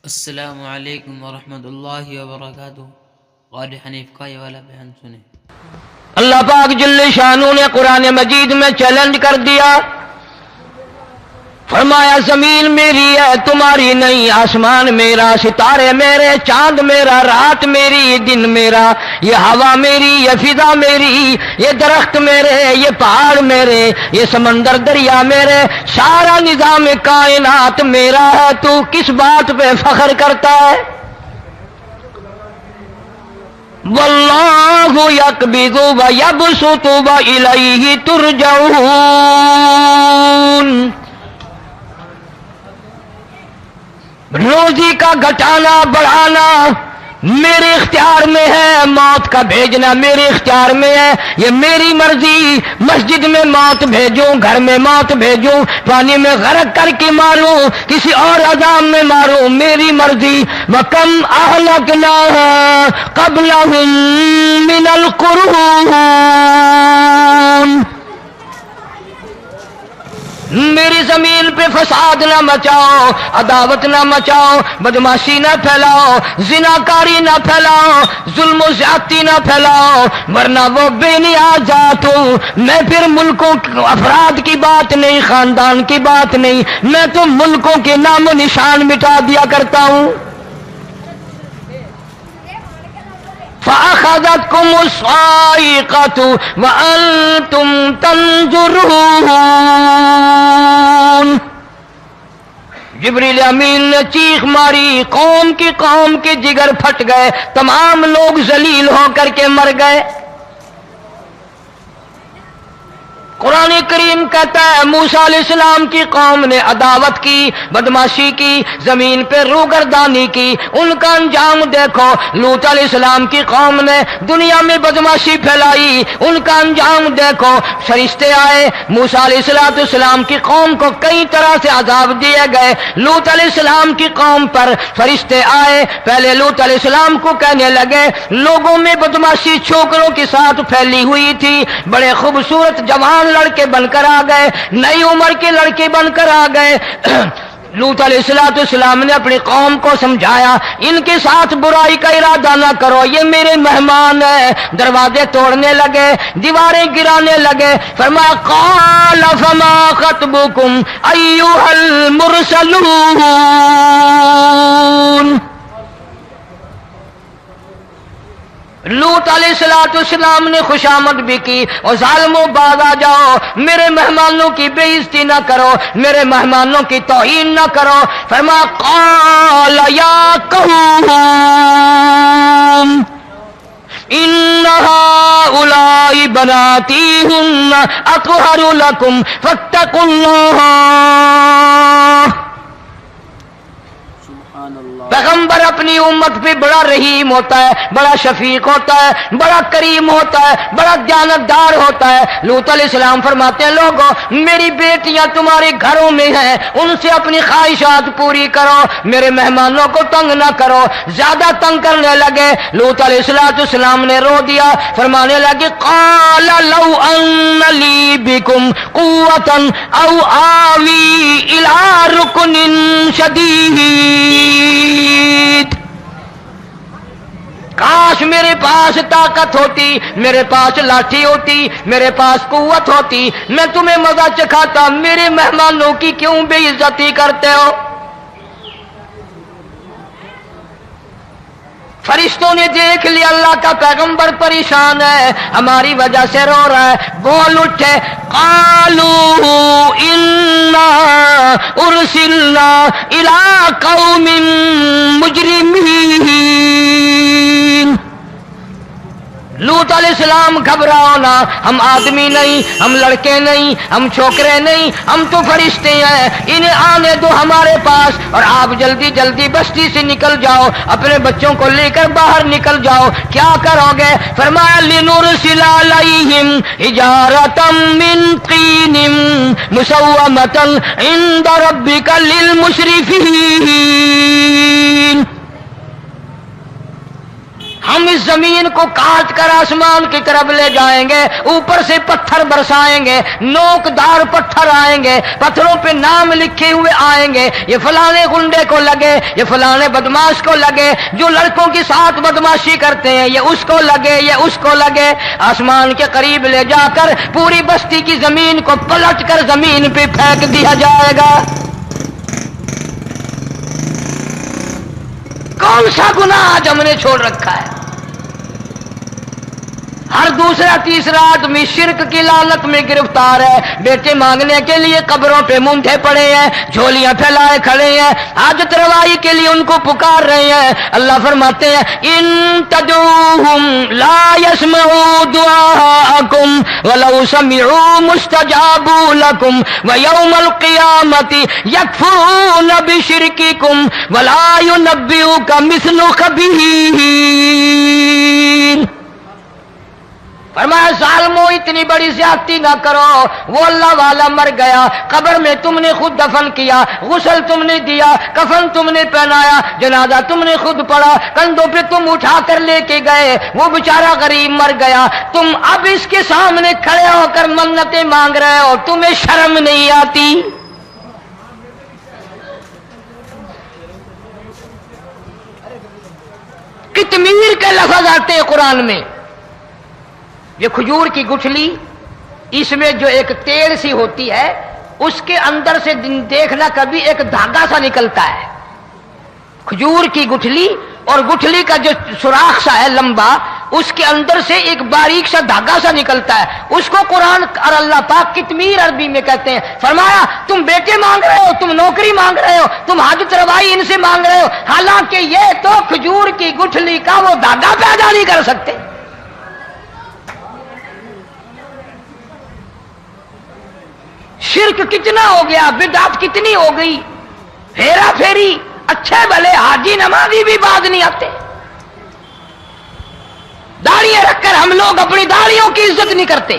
السلام علیکم ورحمۃ اللہ وبرکاتہ۔ قاضی حنیف کا یہ والا بیان سنیں۔ اللہ پاک جل شانہ نے قرآن مجید میں چیلنج کر دیا، فرمایا زمین میری ہے تمہاری نہیں، آسمان میرا، ستارے میرے، چاند میرا، رات میری، دن میرا، یہ ہوا میری، یہ فضا میری، یہ درخت میرے، یہ پہاڑ میرے، یہ سمندر دریا میرے، سارا نظام کائنات میرا ہے، تو کس بات پہ فخر کرتا ہے؟ واللہ یقبض ویبسط والیہ ترجعون۔ روزی کا گھٹانا بڑھانا میرے اختیار میں ہے، موت کا بھیجنا میرے اختیار میں ہے، یہ میری مرضی۔ مسجد میں موت بھیجوں، گھر میں موت بھیجوں، پانی میں غرق کر کے ماروں، کسی اور عذاب میں ماروں، میری مرضی۔ وَكَمْ أَهْلَكْنَا قَبْلَهُم مِّنَ الْقُرُونِ۔ میری زمین پہ فساد نہ مچاؤ، عداوت نہ مچاؤ، بدماشی نہ پھیلاؤ، زناکاری نہ پھیلاؤ، ظلم و زیادتی نہ پھیلاؤ، ورنہ وہ بے نیاز ذات ہوں۔ میں پھر ملکوں افراد کی بات نہیں، خاندان کی بات نہیں، میں تو ملکوں کے نام و نشان مٹا دیا کرتا ہوں۔ فَأَخَذَتْكُمُ الصَّاعِقَةُ وَأَنْتُمْ تَنْظُرُونَ۔ جبریل امین نے چیخ ماری، قوم کے جگر پھٹ گئے، تمام لوگ ذلیل ہو کر کے مر گئے۔ قرآن کریم کہتا ہے موسیٰ علیہ السلام کی قوم نے عداوت کی، بدماشی کی، زمین پہ روگردانی کی، ان کا انجام دیکھو۔ لوط علیہ السلام کی قوم نے دنیا میں بدماشی پھیلائی، ان کا انجام دیکھو۔ فرشتے آئے، موسیٰ علیہ السلام کی قوم کو کئی طرح سے عذاب دیے گئے۔ لوط علیہ السلام کی قوم پر فرشتے آئے، پہلے لوط علیہ السلام کو کہنے لگے، لوگوں میں بدماشی چھوکروں کے ساتھ پھیلی ہوئی تھی، بڑے خوبصورت جوان لڑکے بن کر آ گئے، نئی عمر کے لڑکے بن کر آ گئے۔ لوط علیہ السلام نے اپنی قوم کو سمجھایا، ان کے ساتھ برائی کا ارادہ نہ کرو، یہ میرے مہمان ہیں۔ دروازے توڑنے لگے، دیواریں گرانے لگے، فرمایا قال فما خطبکم ایھا المرسلون۔ لوط علیہ السلام نے خوشامد بھی کی، اور ظالموں باز آ جاؤ، میرے مہمانوں کی بے عزتی نہ کرو، میرے مہمانوں کی توہین نہ کرو۔ فرمایا قال یا قوم ان هؤلاء بناتی هن اطہر لکم فاتقوا اللہ۔ پیغمبر اپنی امت پہ بڑا رحیم ہوتا ہے، بڑا شفیق ہوتا ہے، بڑا کریم ہوتا ہے، بڑا دیانتدار ہوتا ہے۔ لوط علیہ السلام فرماتے ہیں لوگوں میری بیٹیاں تمہارے گھروں میں ہیں، ان سے اپنی خواہشات پوری کرو، میرے مہمانوں کو تنگ نہ کرو۔ زیادہ تنگ کرنے لگے، لوط علیہ السلام نے رو دیا، فرمانے لگے قال لو ان لی بکم قوة او آوی الی رکن شدید۔ کاش میرے پاس طاقت ہوتی، میرے پاس لاٹھی ہوتی، میرے پاس قوت ہوتی، میں تمہیں مزہ چکھاتا، میرے مہمانوں کی کیوں بے عزتی کرتے ہو؟ فرشتوں نے دیکھ لیا اللہ کا پیغمبر پریشان ہے، ہماری وجہ سے رو رہا ہے، بول اٹھے قالوا انا ارسلنا الی قوم مجرمین۔ لوط علیہ السلام گھبراؤ نہ، ہم آدمی نہیں، ہم لڑکے نہیں، ہم چھوکرے نہیں، ہم تو فرشتے ہیں، انہیں آنے دو ہمارے پاس، اور آپ جلدی جلدی بستی سے نکل جاؤ، اپنے بچوں کو لے کر باہر نکل جاؤ۔ کیا کرو گے؟ فرمایا لنرسل علیہم حجارۃ من طین مسومۃ عند ربک للمسرفین۔ ہم اس زمین کو کاٹ کر آسمان کی طرف لے جائیں گے، اوپر سے پتھر برسائیں گے، نوکدار پتھر آئیں گے، پتھروں پہ نام لکھے ہوئے آئیں گے، یہ فلانے گنڈے کو لگے، یہ فلانے بدماش کو لگے، جو لڑکوں کے ساتھ بدماشی کرتے ہیں یہ اس کو لگے، یہ اس کو لگے۔ آسمان کے قریب لے جا کر پوری بستی کی زمین کو پلٹ کر زمین پہ پھینک دیا جائے گا۔ کون سا گناہ آج ہم نے چھوڑ رکھا ہے؟ ہر دوسرا تیسرا آدمی شرک کی لعنت میں گرفتار ہے، بیٹے مانگنے کے لیے قبروں پہ مونڈے پڑے ہیں، جھولیاں پھیلائے کھڑے ہیں، حاجت روائی کے لیے ان کو پکار رہے ہیں۔ اللہ فرماتے ہیں ان تدعوہم لا يسمعوا دعاءکم ولو سمعوا مستجابوا لکم ویوم القیامت یکفرون بشرککم ولا ینبئک مثل خبیر۔ فرمایا ظالمو اتنی بڑی زیادتی نہ کرو، وہ اللہ والا مر گیا، قبر میں تم نے خود دفن کیا، غسل تم نے دیا، کفن تم نے پہنایا، جنازہ تم نے خود پڑھا، کندھوں پہ تم اٹھا کر لے کے گئے، وہ بیچارہ غریب مر گیا، تم اب اس کے سامنے کھڑے ہو کر منتیں مانگ رہے ہو، تمہیں شرم نہیں آتی؟ کتمیر کے لفظ آتے ہیں قرآن میں۔ یہ کھجور کی گٹھلی، اس میں جو ایک تیل سی ہوتی ہے، اس کے اندر سے دیکھنا کبھی ایک دھاگا سا نکلتا ہے۔ کھجور کی گٹھلی اور گٹھلی کا جو سوراخ سا ہے لمبا، اس کے اندر سے ایک باریک سا دھاگا سا نکلتا ہے، اس کو قرآن اور اللہ پاک کتمیر عربی میں کہتے ہیں۔ فرمایا تم بیٹے مانگ رہے ہو، تم نوکری مانگ رہے ہو، تم حاجت روائی ان سے مانگ رہے ہو، حالانکہ یہ تو کھجور کی گٹھلی کا وہ دھاگا پیدا نہیں کر سکتے۔ شرک کتنا ہو گیا، بدعت کتنی ہو گئی، ہیرا پھیری، اچھے بھلے حاجی نمازی بھی باز نہیں آتے۔ داڑیاں رکھ کر ہم لوگ اپنی داڑیوں کی عزت نہیں کرتے۔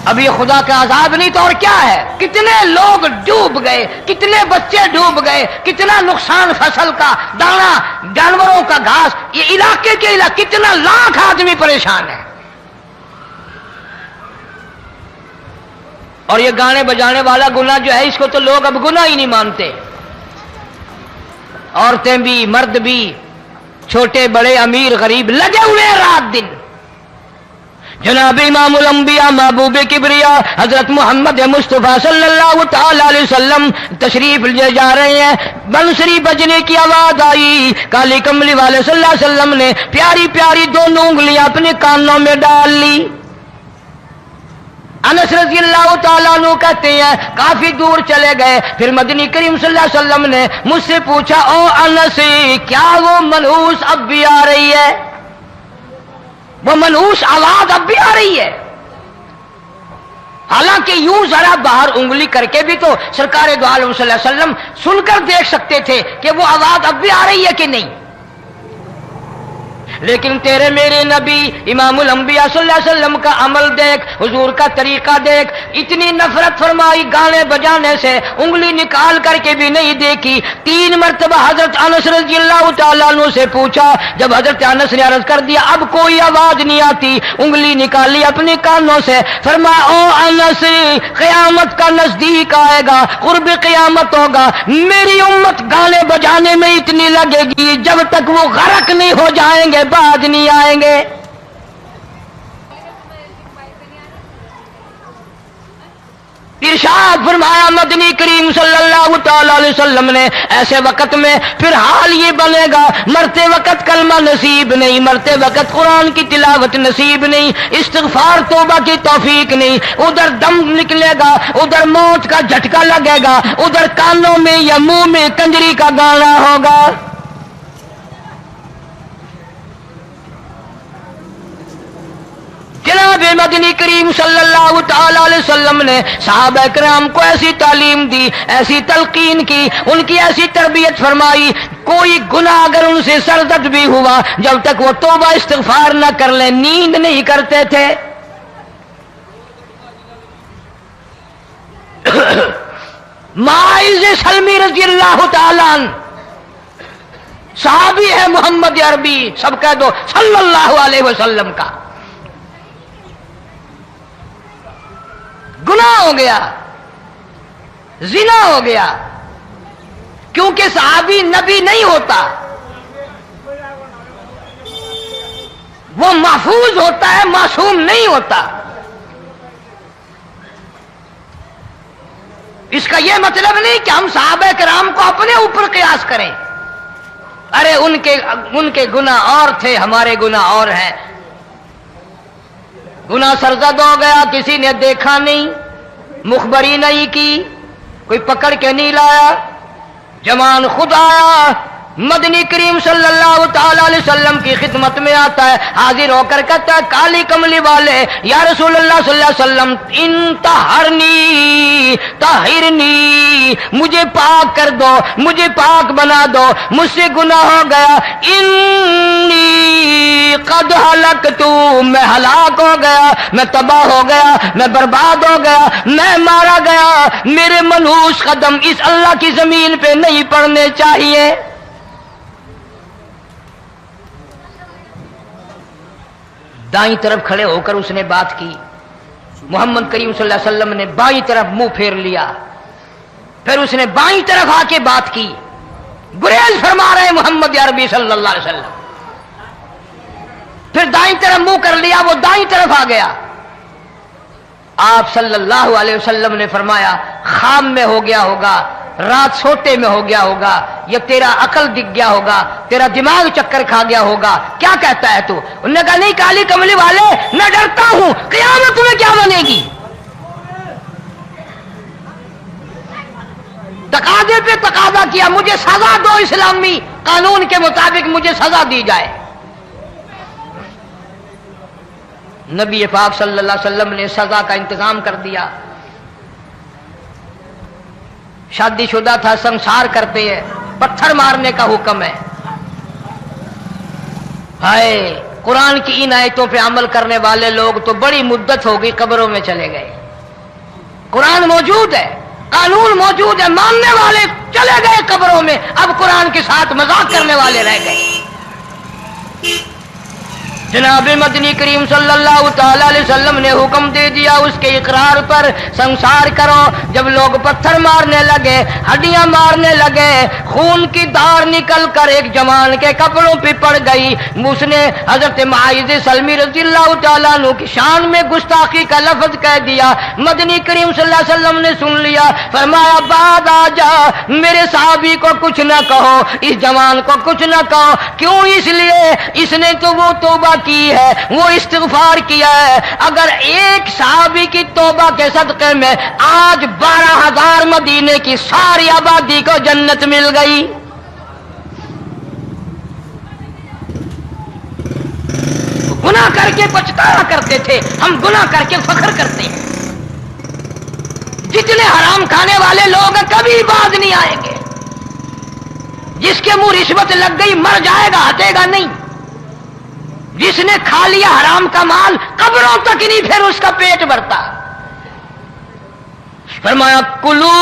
اب یہ خدا کا عذاب نہیں تو اور کیا ہے؟ کتنے لوگ ڈوب گئے، کتنے بچے ڈوب گئے، کتنا نقصان فصل کا، دانا، جانوروں کا گھاس، یہ علاقے کے علاقے کتنا لاکھ آدمی پریشان ہے۔ اور یہ گانے بجانے والا گناہ جو ہے، اس کو تو لوگ اب گناہ ہی نہیں مانتے۔ عورتیں بھی، مرد بھی، چھوٹے بڑے، امیر غریب لگے ہوئے ہیں رات دن۔ جناب امام الانبیاء محبوب کبریا حضرت محمد مصطفیٰ صلی اللہ تعالی علیہ وسلم تشریف لے جا رہے ہیں، بنسری بجنے کی آواز آئی، کالی کملی والے صلی اللہ علیہ وسلم نے پیاری پیاری دونوں انگلیاں اپنے کانوں میں ڈال لی۔ انس رضی اللہ تعالیٰ عنہ کہتے ہیں کافی دور چلے گئے، پھر مدنی کریم صلی اللہ علیہ وسلم نے مجھ سے پوچھا او انس، کیا وہ منحوس اب بھی آ رہی ہے؟ وہ منحوس آواز اب بھی آ رہی ہے؟ حالانکہ یوں ذرا باہر انگلی کر کے بھی تو سرکار دو عالم صلی اللہ علیہ وسلم سن کر دیکھ سکتے تھے کہ وہ آواز اب بھی آ رہی ہے کہ نہیں۔ لیکن تیرے میرے نبی امام الانبیاء صلی اللہ علیہ وسلم کا عمل دیکھ، حضور کا طریقہ دیکھ، اتنی نفرت فرمائی گانے بجانے سے، انگلی نکال کر کے بھی نہیں دیکھی۔ 3 مرتبہ حضرت انس رضی اللہ تعالیٰ عنہ سے پوچھا، جب حضرت انس نے عرض کر دیا اب کوئی آواز نہیں آتی، انگلی نکالی اپنے کانوں سے، فرمایا او انس، قیامت کا نزدیک آئے گا، قرب قیامت ہوگا، میری امت گانے بجانے میں اتنی لگے گی جب تک وہ غرق نہیں ہو جائیں گے باز نہیں آئیں گے۔ ارشاد فرمایا مدنی کریم صلی اللہ تعالی علیہ وسلم نے ایسے وقت میں پھر حال یہ بنے گا، مرتے وقت کلمہ نصیب نہیں، مرتے وقت قرآن کی تلاوت نصیب نہیں، استغفار توبہ کی توفیق نہیں، ادھر دم نکلے گا، ادھر موت کا جھٹکا لگے گا، ادھر کانوں میں یا منہ میں کنجری کا گانا ہوگا۔ جناب مدنی کریم صلی اللہ تعالی علیہ وسلم نے صحابہ کرام کو ایسی تعلیم دی، ایسی تلقین کی، ان کی ایسی تربیت فرمائی، کوئی گناہ اگر ان سے سرزد بھی ہوا، جب تک وہ توبہ استغفار نہ کر لیں نیند نہیں کرتے تھے۔ ماعز سلمی رضی اللہ تعالی عنہ صحابی ہے محمد عربی، سب کہہ دو صلی اللہ علیہ وسلم کا، گناہ ہو گیا، زنا ہو گیا، کیونکہ صحابی نبی نہیں ہوتا، وہ محفوظ ہوتا ہے، معصوم نہیں ہوتا۔ اس کا یہ مطلب نہیں کہ ہم صحابہ کرام کو اپنے اوپر قیاس کریں، ارے ان کے گناہ اور تھے، ہمارے گناہ اور ہیں۔ گناہ سرزد ہو گیا، کسی نے دیکھا نہیں، مخبری نہیں کی، کوئی پکڑ کے نہیں لایا، جمان خود آیا، مدنی کریم صلی اللہ تعالی علیہ وسلم کی خدمت میں آتا ہے، حاضر ہو کر کہتا ہے کالی کملی والے یا رسول اللہ صلی اللہ علیہ وسلم انطہرنی طہرنی، مجھے پاک کر دو، مجھے پاک بنا دو، مجھ سے گناہ ہو گیا، انی قد ہلکت، میں ہلاک ہو گیا، میں تباہ ہو گیا، میں برباد ہو گیا، میں مارا گیا، میرے منحوس قدم اس اللہ کی زمین پہ نہیں پڑنے چاہیے۔ دائیں طرف کھڑے ہو کر اس نے بات کی، محمد کریم صلی اللہ علیہ وسلم نے بائیں طرف منہ پھیر لیا، پھر اس نے بائیں طرف آ کے بات کی، گریز فرما رہے محمد عربی صلی اللہ علیہ وسلم، پھر دائیں طرف منہ کر لیا، وہ دائیں طرف آ گیا۔ آپ صلی اللہ علیہ وسلم نے فرمایا خواب میں ہو گیا ہوگا، رات سوتے میں ہو گیا ہوگا، یا تیرا عقل دکھ گیا ہوگا، تیرا دماغ چکر کھا گیا ہوگا، کیا کہتا ہے تو؟ انہوں نے کہا نہیں کالی کملی والے، میں ڈرتا ہوں قیامت تمہیں کیا بنے گی؟ تقاضے پہ تقاضا کیا، مجھے سزا دو، اسلامی قانون کے مطابق مجھے سزا دی جائے۔ نبی پاک صلی اللہ علیہ وسلم نے سزا کا انتظام کر دیا۔ شادی شدہ تھا، سنسار کرتے ہیں، پتھر مارنے کا حکم ہے۔ ہائے، قرآن کی ان آیتوں پہ عمل کرنے والے لوگ تو بڑی مدت ہو گئی قبروں میں چلے گئے۔ قرآن موجود ہے، قانون موجود ہے، ماننے والے چلے گئے قبروں میں، اب قرآن کے ساتھ مذاق کرنے والے رہ گئے۔ جناب مدنی کریم صلی اللہ تعالی علیہ وسلم نے حکم دے دیا اس کے اقرار پر سنسار کرو۔ جب لوگ پتھر مارنے لگے، ہڈیاں مارنے لگے، خون کی دھار نکل کر ایک جوان کے کپڑوں پہ پڑ گئی، اس نے حضرت معاذ سلمی رضی اللہ تعالیٰ عنہ کی شان میں گستاخی کا لفظ کہہ دیا۔ مدنی کریم صلی اللہ علیہ وسلم نے سن لیا، فرمایا بعد آ جا، میرے صحابی کو کچھ نہ کہو، اس جوان کو کچھ نہ کہو۔ کیوں؟ اس لیے اس نے تو وہ توبہ کی ہے، وہ استغفار کیا ہے۔ اگر ایک صحابی کی توبہ کے صدقے میں آج 12,000 مدینے کی ساری آبادی کو جنت مل گئی۔ گناہ کر کے پچھتایا کرتے تھے، ہم گناہ کر کے فخر کرتے ہیں۔ جتنے حرام کھانے والے لوگ کبھی باز نہیں آئیں گے۔ جس کے منہ رشوت لگ گئی مر جائے گا، ہٹے گا نہیں۔ جس نے کھا لیا حرام کا مال، قبروں تک نہیں پھر اس کا پیٹ بھرتا۔ فرمایا کلو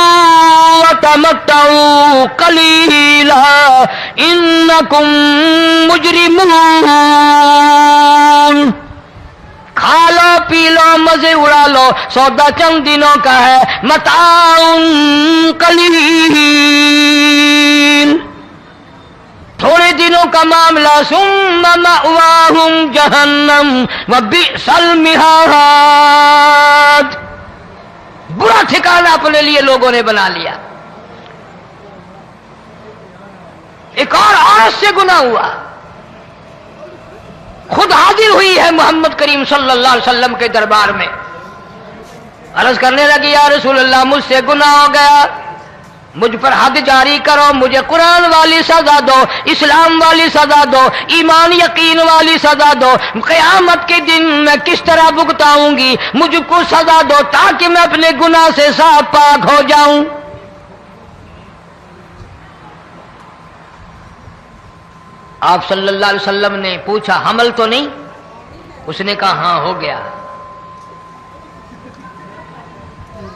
وتمتعوا قلیلا انکم مجرمون، کھا لو پی لو مزے اڑا لو، سودا چند دنوں کا ہے، متاع قلیل، تھوڑے دنوں کا معاملہ، ثم مأواہم جہنم وبئس المہاد، برا ٹھکانہ اپنے لیے لوگوں نے بنا لیا۔ ایک اور عورت سے گناہ ہوا، خود حاضر ہوئی ہے محمد کریم صلی اللہ علیہ وسلم کے دربار میں، عرض کرنے لگی یا رسول اللہ مجھ سے گناہ ہو گیا، مجھ پر حد جاری کرو، مجھے قرآن والی سزا دو، اسلام والی سزا دو، ایمان یقین والی سزا دو، قیامت کے دن میں کس طرح بھگتاؤں گی، مجھ کو سزا دو تاکہ میں اپنے گناہ سے صاف پاک ہو جاؤں۔ آپ صلی اللہ علیہ وسلم نے پوچھا حمل تو نہیں؟ اس نے کہا ہاں ہو گیا۔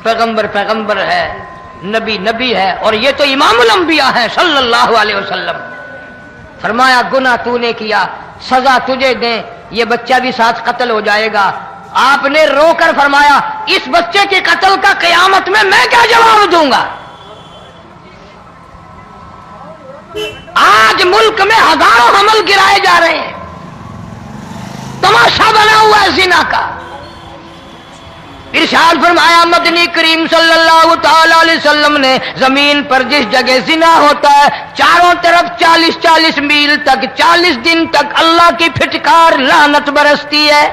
پیغمبر ہے، نبی ہے، اور یہ تو امام الانبیاء ہے صلی اللہ علیہ وسلم۔ فرمایا گناہ تو نے کیا، سزا تجھے دیں، یہ بچہ بھی ساتھ قتل ہو جائے گا۔ آپ نے رو کر فرمایا اس بچے کے قتل کا قیامت میں کیا جواب دوں گا؟ آج ملک میں ہزاروں حمل گرائے جا رہے ہیں، تماشا بنا ہوا ہے زنا کا۔ ارشاد فرمایا مدنی کریم صلی اللہ تعالی علیہ وسلم نے زمین پر جس جگہ زنا ہوتا ہے چاروں طرف 40 میل تک 40 دن تک اللہ کی پھٹکار لعنت برستی ہے۔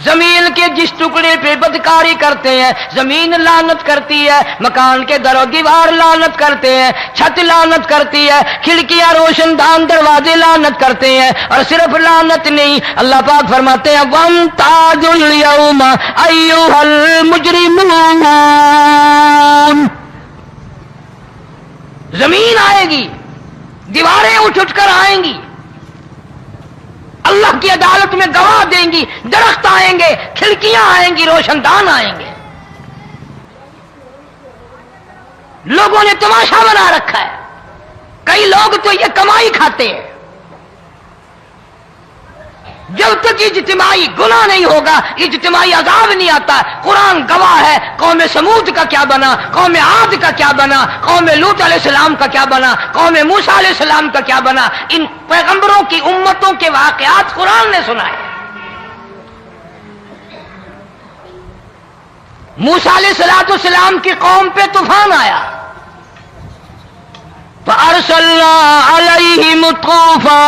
زمین کے جس ٹکڑے پہ بدکاری کرتے ہیں زمین لعنت کرتی ہے، مکان کے در و دیوار لعنت کرتے ہیں، چھت لعنت کرتی ہے، کھڑکیاں روشن دان دروازے لعنت کرتے ہیں، اور صرف لعنت نہیں، اللہ پاک فرماتے ہیں وَامْتَازُوا الْيَوْمَ أَيُّهَا الْمُجْرِمُونَ۔ زمین آئے گی، دیواریں اٹھ کر آئیں گی، اللہ کی عدالت میں گواہ دیں گی، درخت آئیں گے، کھڑکیاں آئیں گی، روشن دان آئیں گے۔ لوگوں نے تماشا بنا رکھا ہے، کئی لوگ تو یہ کمائی کھاتے ہیں۔ جب تک اجتماعی گناہ نہیں ہوگا اجتماعی عذاب نہیں آتا۔ قرآن گواہ ہے، قوم سمود کا کیا بنا، قوم عاد کا کیا بنا، قوم لوط علیہ السلام کا کیا بنا، قوم موسیٰ علیہ السلام کا کیا بنا۔ ان پیغمبروں کی امتوں کے واقعات قرآن نے سنائے۔ موسیٰ علیہ السلام کی قوم پہ طوفان آیا، فَأَرْسَلْنَا عَلَيْهِمُ الطُّوفَانَ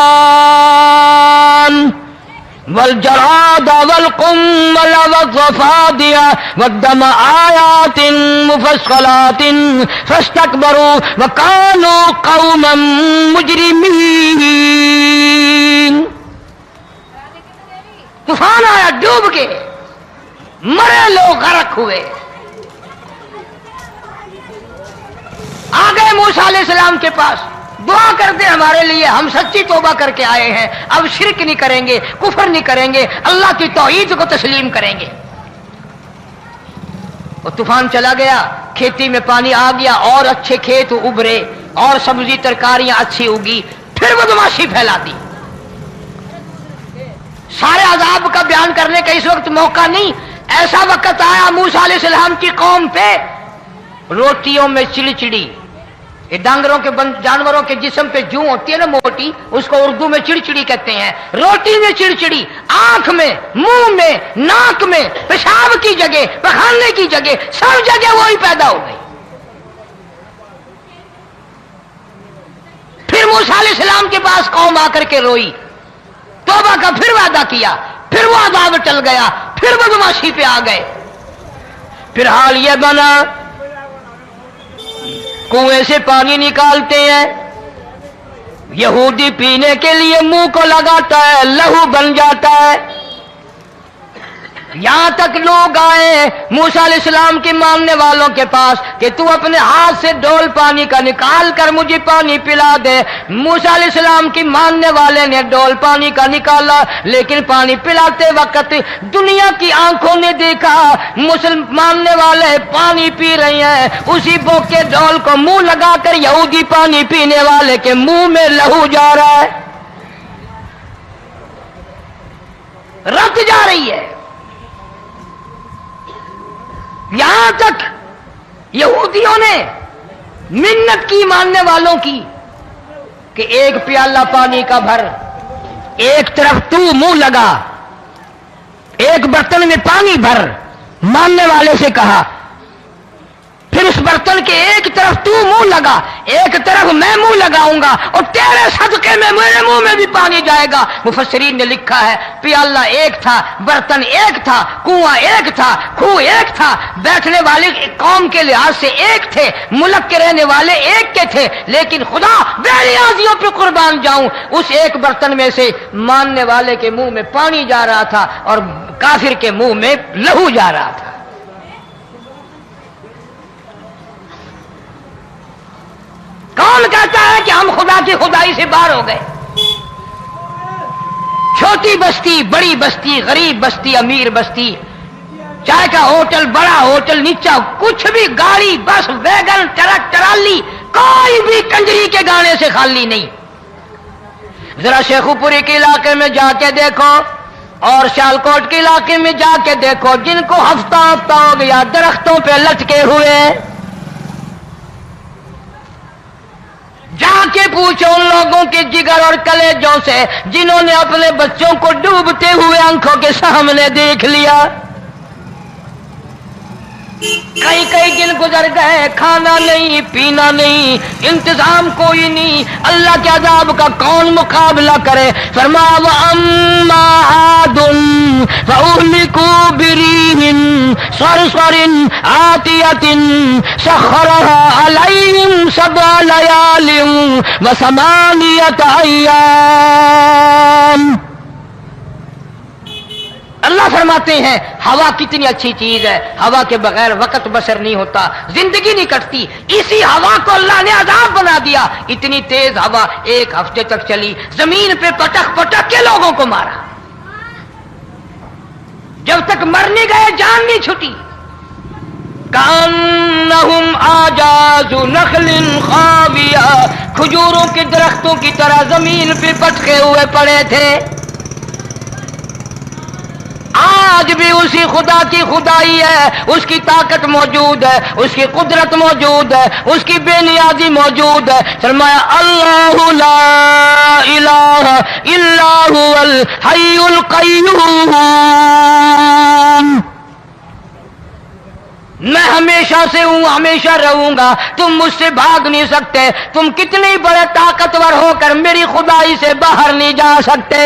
والجراد والقمل والضفادع والدم آيات مفصلات فاستكبروا وكانوا قوما مجرمين۔ طوفان آیا، ڈوب کے مرے لوگ غرق ہوئے۔ آ گئے موسیٰ علیہ السلام کے پاس، دعا کر دے ہمارے لیے، ہم سچی توبہ کر کے آئے ہیں، اب شرک نہیں کریں گے، کفر نہیں کریں گے، اللہ کی توحید کو تسلیم کریں گے۔ اور طوفان چلا گیا، کھیتی میں پانی آ گیا، اور اچھے کھیت ابھرے، اور سبزی ترکاریاں اچھی اگی، پھر بدماشی پھیلا دی۔ سارے عذاب کا بیان کرنے کا اس وقت موقع نہیں، ایسا وقت آیا موسیٰ علیہ السلام کی قوم پہ روٹیوں میں چڑچڑی، یہ ڈانگروں کے جانوروں کے جسم پہ جوں ہوتی ہے نا موٹی، اس کو اردو میں چڑچڑی کہتے ہیں۔ روٹی میں چڑچڑی، آنکھ میں، منہ میں، ناک میں، پیشاب کی جگہ، پخانے کی جگہ، سب جگہ وہی پیدا ہو گئی۔ پھر موسیٰ علیہ السلام کے پاس قوم آ کر کے روئی، توبہ کا پھر وعدہ کیا، پھر وہ عذاب ٹل گیا، پھر بدماشی پہ آ گئے۔ پھر حال یہ بنا کنویں سے پانی نکالتے ہیں، یہودی پینے کے لیے منہ کو لگاتا ہے، لہو بن جاتا ہے۔ یہاں تک لوگ آئے موسیٰ علیہ السلام کے ماننے والوں کے پاس کہ تو اپنے ہاتھ سے ڈول پانی کا نکال کر مجھے پانی پلا دے۔ موسیٰ علیہ السلام کی ماننے والے نے ڈول پانی کا نکالا، لیکن پانی پلاتے وقت دنیا کی آنکھوں نے دیکھا ماننے والے پانی پی رہے ہیں، اسی بوک کے ڈول کو منہ لگا کر یہودی پانی پینے والے کے منہ میں لہو جا رہا ہے، رت جا رہی ہے۔ یہاں تک یہودیوں نے منت کی ماننے والوں کی کہ ایک پیالہ پانی کا بھر، ایک طرف تو منہ لگا، ایک برتن میں پانی بھر، ماننے والے سے کہا، پھر اس برتن کے ایک طرف تو منہ لگا، ایک طرف میں منہ لگاؤں گا، اور تیرے صدقے میں میرے منہ میں بھی پانی جائے گا۔ مفسرین نے لکھا ہے پیالہ ایک تھا، برتن ایک تھا، کنواں ایک تھا، کھو ایک تھا، بیٹھنے والے قوم کے لحاظ سے ایک تھے، ملک کے رہنے والے ایک کے تھے، لیکن خدا بے نیازیوں پہ قربان جاؤں، اس ایک برتن میں سے ماننے والے کے منہ میں پانی جا رہا تھا اور کافر کے منہ میں لہو جا رہا تھا۔ کون کہتا ہے کہ ہم خدا کی خدائی سے باہر ہو گئے؟ چھوٹی بستی، بڑی بستی، غریب بستی، امیر بستی، چائے کا ہوٹل، بڑا ہوٹل، نیچا کچھ بھی، گاڑی، بس، ویگن، ٹرک، ٹرالی، کوئی بھی کنجری کے گانے سے خالی نہیں. ذرا شیخو پوری کے علاقے میں جا کے دیکھو اور سیالکوٹ کے علاقے میں جا کے دیکھو جن کو ہفتہ ہفتہ ہو گیا درختوں پہ لٹکے ہوئے. جا کے پوچھو ان لوگوں کے جگر اور کلیجوں سے جنہوں نے اپنے بچوں کو ڈوبتے ہوئے آنکھوں کے سامنے دیکھ لیا. کئی کئی دن گزر گئے، کھانا نہیں، پینا نہیں، انتظام کوئی نہیں. اللہ کے عذاب کا کون مقابلہ کرے؟ فرمایا وَأَمَّا عَادٌ فَأُهْلِكُوا بِرِيحٍ صَرْصَرٍ عَاتِيَةٍ سَخَّرَهَا عَلَيْهِمْ 7 لَيَالٍ و8 أَيَّامٍ. اللہ فرماتے ہیں ہوا کتنی اچھی چیز ہے، ہوا کے بغیر وقت بسر نہیں ہوتا، زندگی نہیں کٹتی. اسی ہوا کو اللہ نے عذاب بنا دیا. اتنی تیز ہوا 1 ہفتے تک چلی، زمین پہ پٹک پٹک کے لوگوں کو مارا. جب تک مر نہیں گئے جان نہیں چھٹی. کأنہم اعجاز نخل خاویہ، کھجوروں کے درختوں کی طرح زمین پہ پٹکے ہوئے پڑے تھے. آج بھی اسی خدا کی خدائی ہے، اس کی طاقت موجود ہے، اس کی قدرت موجود ہے، اس کی بے نیازی موجود ہے. فرمایا اللہ لا الہ الا هو الحی القیوم. میں ہمیشہ سے ہوں، ہمیشہ رہوں گا، تم مجھ سے بھاگ نہیں سکتے. تم کتنے بڑے طاقتور ہو کر میری خدائی سے باہر نہیں جا سکتے.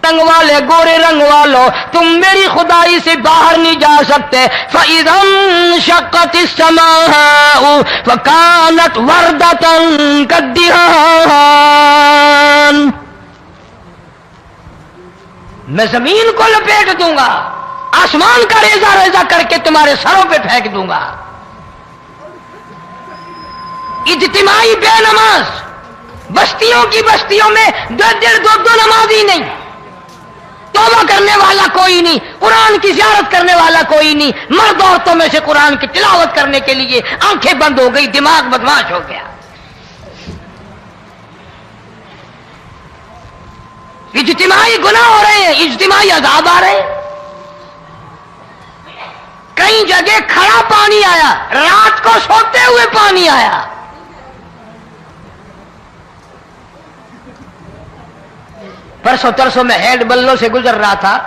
رنگ والے، گورے رنگ والو، تم میری خدائی سے باہر نہیں جا سکتے. فَإِذَا انشَقَّتِ السَّمَاءُ فَكَانَتْ وَرْدَةً كَالدِّهَانِ. میں زمین کو لپیٹ دوں گا، آسمان کا ریزہ ریزہ کر کے تمہارے سروں پہ پھینک دوں گا. اجتماعی بے نماز، بستیوں کی بستیوں میں 2 نمازی نہیں، توبہ کرنے والا کوئی نہیں، قرآن کی زیارت کرنے والا کوئی نہیں. مرد عورتوں میں سے قرآن کی تلاوت کرنے کے لیے آنکھیں بند ہو گئی، دماغ بدماش ہو گیا. اجتماعی گناہ ہو رہے ہیں، اجتماعی عذاب آ رہے ہیں. کئی جگہ کھڑا پانی آیا، رات کو سوتے ہوئے پانی آیا. پرسوں ترسوں میں ہیڈ بلوں سے گزر رہا تھا،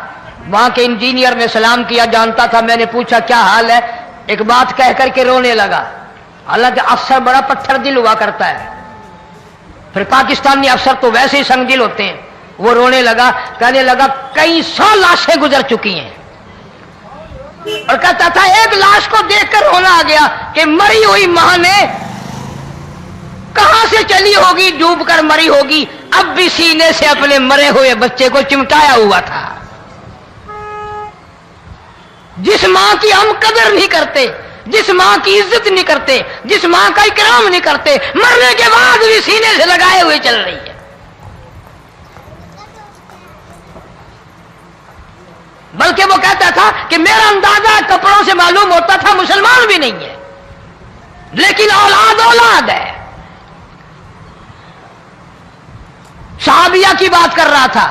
وہاں کے انجینئر نے سلام کیا، جانتا تھا. میں نے پوچھا کیا حال ہے؟ ایک بات کہہ کر کے رونے لگا. حالانکہ افسر بڑا پتھر دل ہوا کرتا ہے، پھر پاکستانی افسر تو ویسے ہی سنگ دل ہوتے ہیں. وہ رونے لگا، کہنے لگا کئی 100 لاشیں گزر چکی ہیں. اور کہتا تھا ایک لاش کو دیکھ کر رونا آ گیا کہ مری ہوئی ماں نے کہاں سے چلی ہوگی، ڈوب کر مری ہوگی، اب بھی سینے سے اپنے مرے ہوئے بچے کو چمٹایا ہوا تھا. جس ماں کی ہم قدر نہیں کرتے، جس ماں کی عزت نہیں کرتے، جس ماں کا اکرام نہیں کرتے، مرنے کے بعد بھی سینے سے لگائے ہوئے چل رہی ہے. بلکہ وہ کہتا تھا کہ میرا اندازہ کپڑوں سے معلوم ہوتا تھا مسلمان بھی نہیں ہے، لیکن اولاد اولاد ہے. صحابیہ کی بات کر رہا تھا،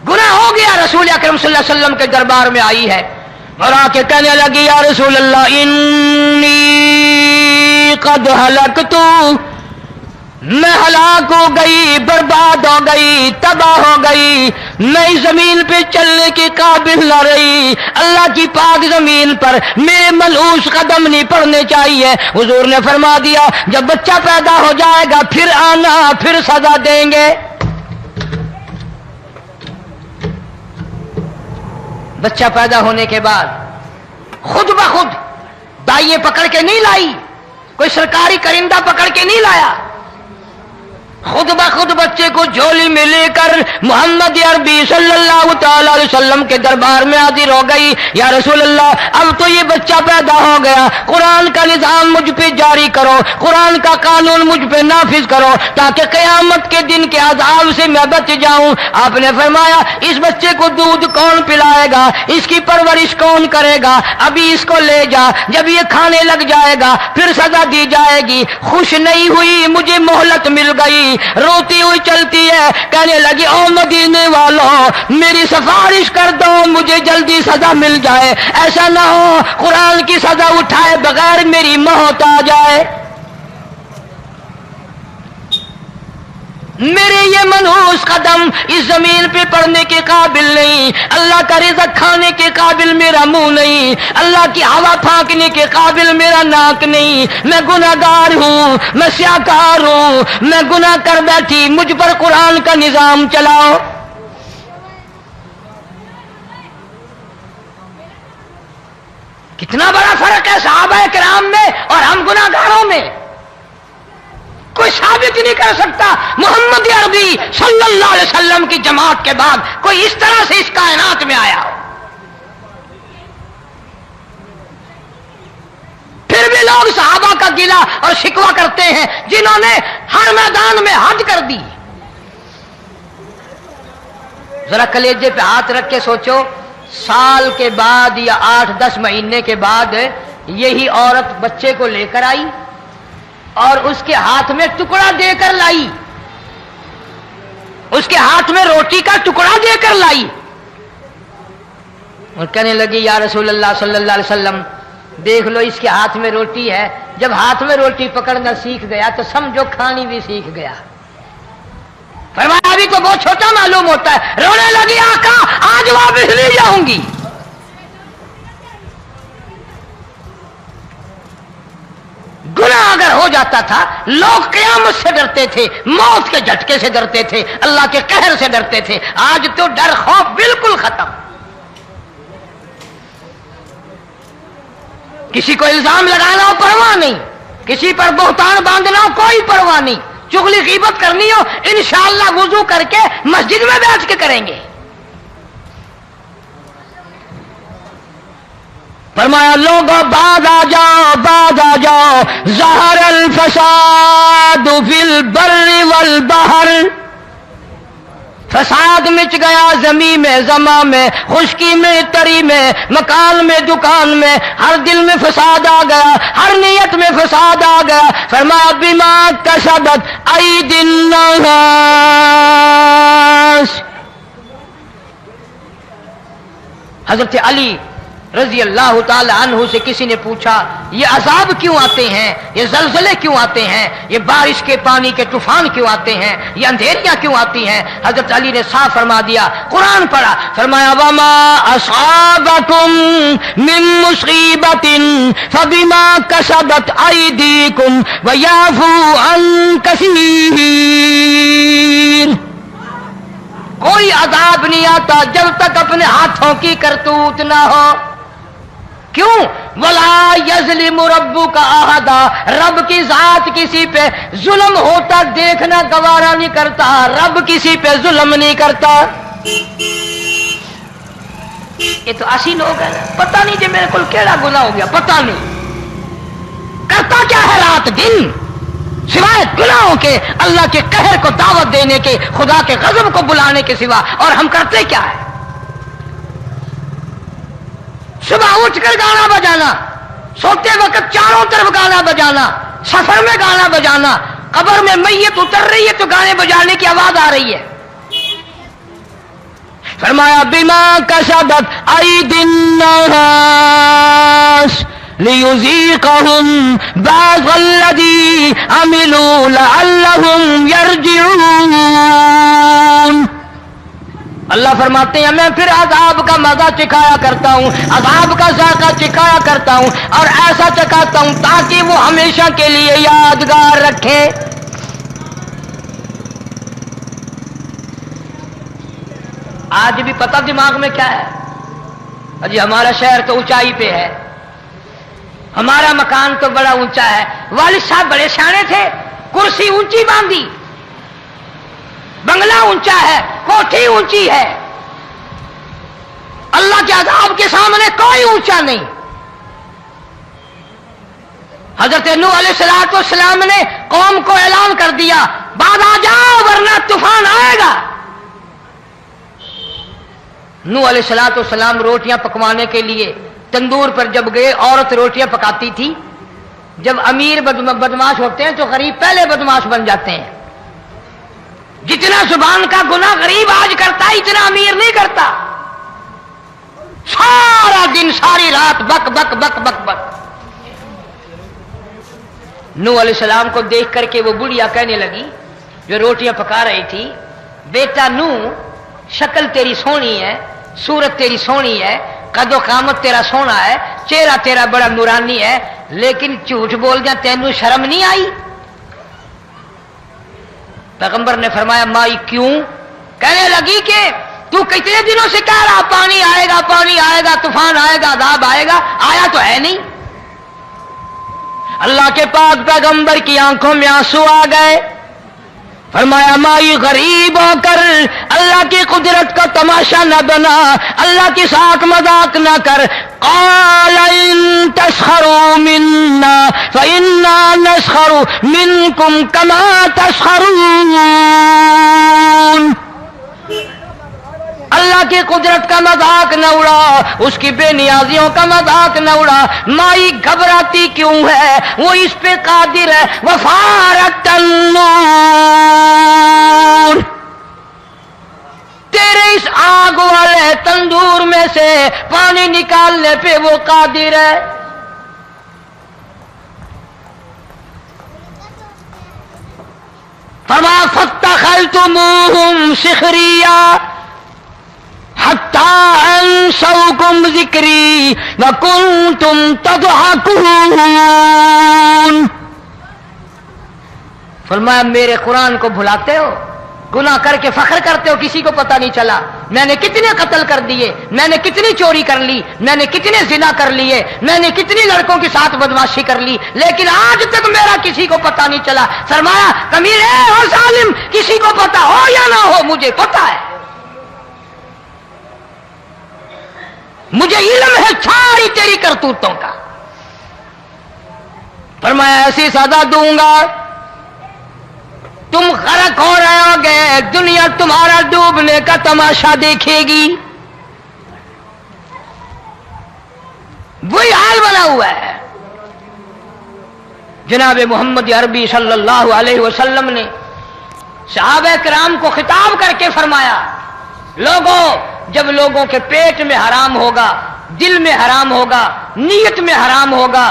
گناہ ہو گیا، رسول اکرم صلی اللہ علیہ وسلم کے دربار میں آئی ہے اور آ کے کہنے لگی یا رسول اللہ انی قد ہلکت، میں ہلاک ہو گئی، برباد ہو گئی، تباہ ہو گئی، میں اس زمین پہ چلنے کے قابل نہ رہی. اللہ کی پاک زمین پر میرے ملعوس قدم نہیں پڑنے چاہیے. حضور نے فرما دیا جب بچہ پیدا ہو جائے گا پھر آنا، پھر سزا دیں گے. بچہ پیدا ہونے کے بعد خود بخود دائیں پکڑ کے نہیں لائی، کوئی سرکاری کرندہ پکڑ کے نہیں لایا، خود بخود بچے کو جھولی میں لے کر محمد عربی صلی اللہ تعالی علیہ وسلم کے دربار میں حاضر ہو گئی. یا رسول اللہ، اب تو یہ بچہ پیدا ہو گیا، قرآن کا نظام مجھ پہ جاری کرو، قرآن کا قانون مجھ پہ نافذ کرو تاکہ قیامت کے دن کے عذاب سے میں بچ جاؤں. آپ نے فرمایا اس بچے کو دودھ کون پلائے گا، اس کی پرورش کون کرے گا، ابھی اس کو لے جا، جب یہ کھانے لگ جائے گا پھر سزا دی جائے گی. خوش نہیں ہوئی، مجھے مہلت مل گئی، روتی ہوئی چلتی ہے، کہنے لگی او مدینے والوں میری سفارش کر دو، مجھے جلدی سزا مل جائے، ایسا نہ ہو قرآن کی سزا اٹھائے بغیر میری موت آ جائے. میرے یہ منحوس قدم اس زمین پہ پڑنے کے قابل نہیں، اللہ کا رزق کھانے کے قابل میرا منہ نہیں، اللہ کی ہوا پھانکنے کے قابل میرا ناک نہیں. میں گناہگار ہوں، میں سیاکار ہوں، میں گناہ کر بیٹھی، مجھ پر قرآن کا نظام چلاؤ. کتنا بڑا فرق ہے صحابہ کرام میں اور ہم گناہگاروں میں. کوئی ثابت نہیں کر سکتا محمد عربی صلی اللہ علیہ وسلم کی جماعت کے بعد کوئی اس طرح سے اس کائنات میں آیا ہو. پھر بھی لوگ صحابہ کا گلہ اور شکوہ کرتے ہیں جنہوں نے ہر میدان میں حج کر دی. ذرا کلیجے پہ ہاتھ رکھ کے سوچو، سال کے بعد یا 8-10 مہینے کے بعد یہی عورت بچے کو لے کر آئی اور اس کے ہاتھ میں ٹکڑا دے کر لائی، اس کے ہاتھ میں روٹی کا ٹکڑا دے کر لائی اور کہنے لگی یا رسول اللہ صلی اللہ علیہ وسلم دیکھ لو اس کے ہاتھ میں روٹی ہے. جب ہاتھ میں روٹی پکڑنا سیکھ گیا تو سمجھو کھانی بھی سیکھ گیا. فرمایا ابھی تو بہت چھوٹا معلوم ہوتا ہے. رونے لگی آقا آج واپس نہیں جاؤں گی. گناہ اگر ہو جاتا تھا لوگ قیامت سے ڈرتے تھے، موت کے جھٹکے سے ڈرتے تھے، اللہ کے قہر سے ڈرتے تھے. آج تو ڈر خوف بالکل ختم. کسی کو الزام لگانا ہو پرواہ نہیں، کسی پر بہتان باندھنا ہو کوئی پرواہ نہیں، چغلی غیبت کرنی ہو انشاءاللہ وضو کر کے مسجد میں بیٹھ کے کریں گے. فرمایا لوگوں بعد آ جاؤ ظہر الفساد فی البر والبحر. فساد مچ گیا زمین میں، زماں میں، خشکی میں، تری میں، مکان میں، دکان میں، ہر دل میں فساد آ گیا، ہر نیت میں فساد آ گیا. فرمایا بما کسبت ایدی الناس. حضرت علی رضی اللہ تعالی عنہ سے کسی نے پوچھا یہ عذاب کیوں آتے ہیں، یہ زلزلے کیوں آتے ہیں، یہ بارش کے پانی کے طوفان کیوں آتے ہیں، یہ اندھیریاں کیوں آتی ہیں؟ حضرت علی نے صاف فرما دیا، قرآن پڑھا، فرمایا وما اصابکم من مصیبت فبما کسبت ایدیکم ویعفو عن کثیر. کوئی عذاب نہیں آتا جب تک اپنے ہاتھوں کی کرتوت نہ ہو. کیوں؟ ولا یظلم ربک احدا. رب کی ذات کسی پہ ظلم ہوتا دیکھنا گوارا نہیں کرتا، رب کسی پہ ظلم نہیں کرتا. یہ تو ایسی لوگ ہیں پتہ نہیں جی میرے کو کیڑا گناہ ہو گیا، پتہ نہیں کرتا کیا ہے رات دن سوائے گناہوں کے، اللہ کے قہر کو دعوت دینے کے، خدا کے غضب کو بلانے کے سوا. اور ہم کرتے کیا ہے؟ صبح اٹھ کر گانا بجانا، سوتے وقت چاروں طرف گانا بجانا، سفر میں گانا بجانا، قبر میں میت اتر رہی ہے تو گانے بجانے کی آواز آ رہی ہے. فرمایا بما کسبت ایدی الناس لیذیقہم بعض الذی عملوا لعلہم یرجعون. اللہ فرماتے ہیں میں پھر عذاب کا مزہ چکھایا کرتا ہوں، عذاب کا ذائقہ چکھایا کرتا ہوں اور ایسا چکھاتا ہوں تاکہ وہ ہمیشہ کے لیے یادگار رکھے. آج بھی پتہ دماغ میں کیا ہے؟ جی ہمارا شہر تو اونچائی پہ ہے، ہمارا مکان تو بڑا اونچا ہے. والد صاحب بڑے سیانے تھے، کرسی اونچی باندھی، بنگلہ اونچا ہے، کوٹھی اونچی ہے، اللہ کے عذاب کے سامنے کوئی اونچا نہیں۔ حضرت نوح علیہ السلام نے قوم کو اعلان کر دیا بعد آ جاؤ ورنہ طوفان آئے گا۔ نوح علیہ السلام روٹیاں پکوانے کے لیے تندور پر جب گئے، عورت روٹیاں پکاتی تھی۔ جب امیر بدماش ہوتے ہیں تو غریب پہلے بدماش بن جاتے ہیں۔ جتنا زبان کا گناہ غریب آج کرتا ہے اتنا امیر نہیں کرتا۔ سارا دن ساری رات بک بک بک بک بک۔ نوح علیہ السلام کو دیکھ کر کے وہ بڑھیا کہنے لگی جو روٹیاں پکا رہی تھی، بیٹا نوح، شکل تیری سونی ہے، صورت تیری سونی ہے، قد و قامت تیرا سونا ہے، چہرہ تیرا بڑا نورانی ہے، لیکن جھوٹ بول جا تینوں شرم نہیں آئی؟ پیغمبر نے فرمایا مائی کیوں؟ کہنے لگی کہ تو کتنے دنوں سے کہہ رہا پانی آئے گا، پانی آئے گا، طوفان آئے گا، عذاب آئے گا، آیا تو ہے نہیں۔ اللہ کے پاک پیغمبر کی آنکھوں میں آنسو آ گئے۔ فرمایا مائی غریب ہو کر اللہ کی قدرت کا تماشا نہ بنا، اللہ کے ساتھ مذاق نہ کر۔ قال ان تسخروا منا فإنا نسخر منكم كما تسخرون۔ اللہ کی قدرت کا مذاق نہ اڑا، اس کی بے نیازیوں کا مذاق نہ اڑا۔ مائی گھبراتی کیوں ہے؟ وہ اس پہ قادر ہے۔ وفارت النور، تیرے اس آگ والے تندور میں سے پانی نکالنے پہ وہ قادر ہے۔ فرما فاتخذتموہم سخریا حتی انسوکم ذکری وکنتم تضحکون۔ فرمایا میرے قرآن کو بھلاتے ہو، گناہ کر کے فخر کرتے ہو، کسی کو پتہ نہیں چلا میں نے کتنے قتل کر دیے، میں نے کتنی چوری کر لی، میں نے کتنے زنا کر لیے، میں نے کتنی لڑکوں کے ساتھ بدماشی کر لی، لیکن آج تک میرا کسی کو پتہ نہیں چلا۔ فرمایا کمینے اور ظالم، کسی کو پتہ ہو یا نہ ہو مجھے پتہ ہے، مجھے علم ہے ساری تیری کرتوتوں کا۔ فرمایا ایسی سزا دوں گا تم غرق ہو رہے ہو گے، دنیا تمہارا ڈوبنے کا تماشا دیکھے گی۔ وہی حال بنا ہوا ہے۔ جناب محمد عربی صلی اللہ علیہ وسلم نے صحابہ کرام کو خطاب کر کے فرمایا لوگوں، جب لوگوں کے پیٹ میں حرام ہوگا، دل میں حرام ہوگا، نیت میں حرام ہوگا،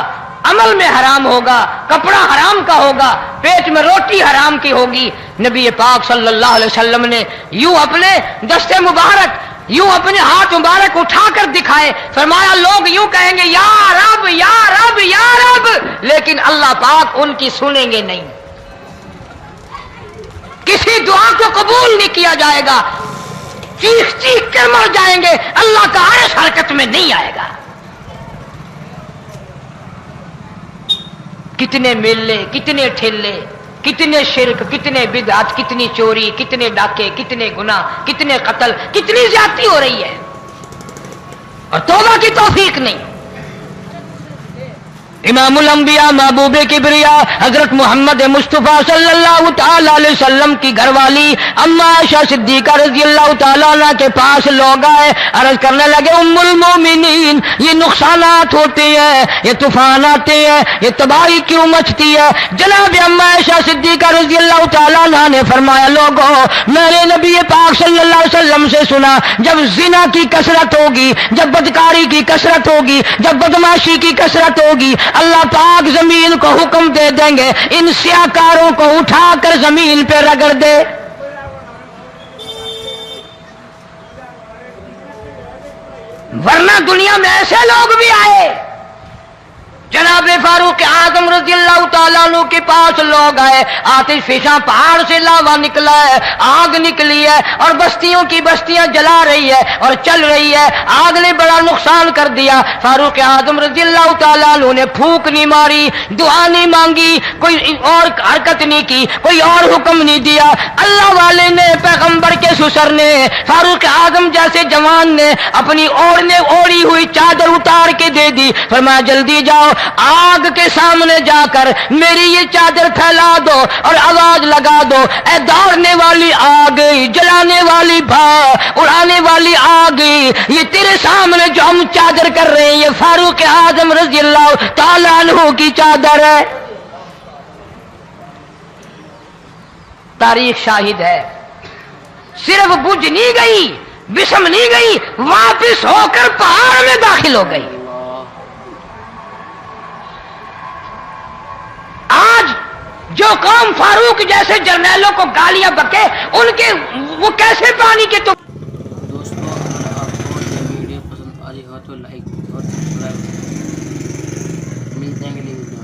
عمل میں حرام ہوگا، کپڑا حرام کا ہوگا، پیٹ میں روٹی حرام کی ہوگی، نبی پاک صلی اللہ علیہ وسلم نے یوں اپنے دست مبارک، یوں اپنے ہاتھ مبارک اٹھا کر دکھائے، فرمایا لوگ یوں کہیں گے یا رب یا رب یا رب، لیکن اللہ پاک ان کی سنیں گے نہیں، کسی دعا کو قبول نہیں کیا جائے گا، چیخ چیخ کر مر جائیں گے، اللہ کا عرش حرکت میں نہیں آئے گا۔ کتنے میلے، کتنے ٹھیلے، کتنے شرک، کتنے بدعت، کتنی چوری، کتنے ڈاکے، کتنے گناہ، کتنے قتل، کتنی زیادتی ہو رہی ہے اور توبہ کی توفیق نہیں۔ امام الانبیاء محبوب کبریا حضرت محمد مصطفیٰ صلی اللہ تعالی علیہ وسلم کی گھر والی اما عائشہ صدیقہ رضی اللہ تعالیٰ عنہ کے پاس لوگ آئے، عرض کرنے لگے ام المومنین یہ نقصانات ہوتے ہیں، یہ طوفان آتے ہیں، یہ تباہی کیوں مچتی ہے؟ جناب اما عائشہ صدیقہ رضی اللہ تعالیٰ عنہ نے فرمایا لوگوں، میں نے نبی پاک صلی اللہ علیہ وسلم سے سنا جب زنا کی کثرت ہوگی، جب بدکاری کی کثرت ہوگی، جب بدماشی کی کثرت ہوگی، اللہ پاک زمین کو حکم دے دیں گے ان سیاکاروں کو اٹھا کر زمین پہ رگڑ دے۔ ورنہ دنیا میں ایسے لوگ بھی آئے، جناب فاروق اعظم رضی اللہ تعالیٰ عنہ کے پاس لوگ آئے، آتش فشاں پہاڑ سے لاوا نکلا ہے، آگ نکلی ہے اور بستیوں کی بستیاں جلا رہی ہے اور چل رہی ہے، آگ نے بڑا نقصان کر دیا۔ فاروق اعظم رضی اللہ تعالیٰ عنہ نے پھونک نہیں ماری، دعا نہیں مانگی، کوئی اور حرکت نہیں کی، کوئی اور حکم نہیں دیا۔ اللہ والے نے، پیغمبر کے سسر نے، فاروق اعظم جیسے جوان نے اپنی اوڑھی ہوئی چادر اتار کے دے دی، فرمایا جلدی جاؤ، آگ کے سامنے جا کر میری یہ چادر پھیلا دو اور آواز لگا دو، اے دوڑنے والی آگ، جلانے والی بھا، اڑانے والی آگ، یہ تیرے سامنے جو ہم چادر کر رہے ہیں یہ فاروق اعظم رضی اللہ تعالیٰ عنہ کی چادر ہے۔ تاریخ شاہد ہے، صرف بجھ نہیں گئی، بسم نہیں گئی، واپس ہو کر پہاڑ میں داخل ہو گئی۔ آج جو قوم فاروق جیسے جرنیلوں کو گالیاں بکے، ان کے وہ کیسے پانی کے تو دوستوں اگر آپ کو یہ ویڈیو پسند آئی ہو تو لائک اور سبسکرائب، ملتے ہیں اگلی ویڈیو